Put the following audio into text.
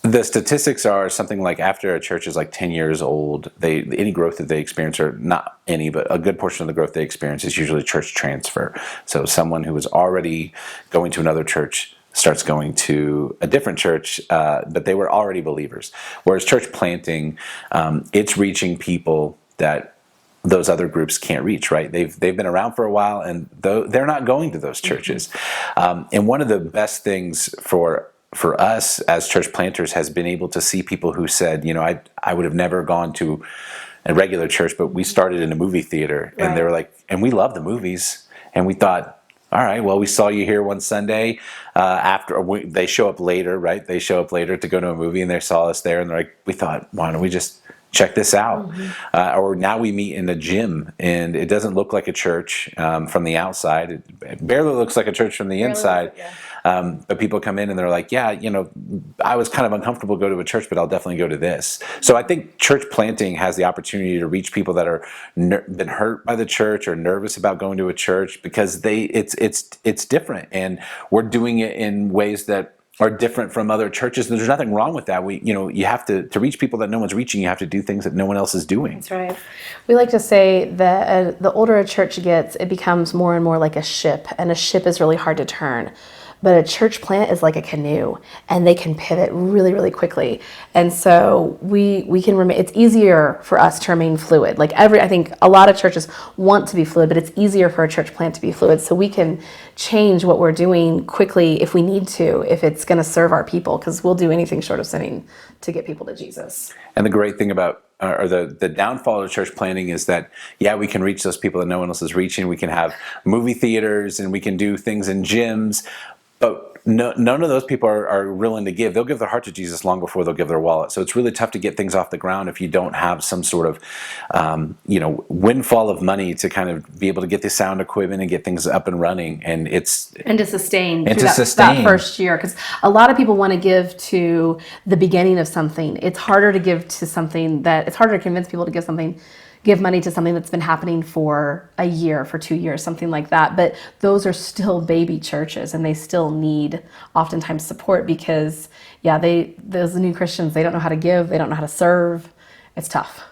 The statistics are something like after a church is like 10 years old, any growth that they experience, or not any, but a good portion of the growth they experience is usually church transfer. So someone who was already going to another church starts going to a different church, but they were already believers. Whereas church planting, it's reaching people that those other groups can't reach, right? They've been around for a while, and they're not going to those churches. And one of the best things for us as church planters has been able to see people who said, I would have never gone to a regular church, but we started in a movie theater, and they were like, and we love the movies, and we thought, all right, well, we saw you here one Sunday they show up later, right? They show up later to go to a movie, and they saw us there, and they're like, we thought, why don't we just check this out? Or now we meet in a gym, and it doesn't look like a church from the outside. It barely looks like a church from the inside. But people come in and they're like, yeah, I was kind of uncomfortable to go to a church, but I'll definitely go to this. So I think church planting has the opportunity to reach people that are been hurt by the church or nervous about going to a church, because it's different, and we're doing it in ways that are different from other churches. There's nothing wrong with that. You have to reach people that no one's reaching. You have to do things that no one else is doing. That's right. We like to say that the older a church gets, it becomes more and more like a ship, and a ship is really hard to turn. But a church plant is like a canoe, and they can pivot really, really quickly. And so we can remain. It's easier for us to remain fluid. I think a lot of churches want to be fluid, but it's easier for a church plant to be fluid. So we can change what we're doing quickly if we need to, if it's going to serve our people, because we'll do anything short of sinning to get people to Jesus. And the great thing about or the downfall of church planting is that, we can reach those people that no one else is reaching. We can have movie theaters, and we can do things in gyms. But none of those people are willing to give. They'll give their heart to Jesus long before they'll give their wallet. So it's really tough to get things off the ground if you don't have some sort of, windfall of money to kind of be able to get the sound equipment and get things up and running. And to sustain that first year, because a lot of people want to give to the beginning of something. It's harder to give to something it's harder to convince people to give money to something that's been happening for a year, for 2 years, something like that. But those are still baby churches, and they still need oftentimes support, because those new Christians, they don't know how to give, they don't know how to serve. It's tough.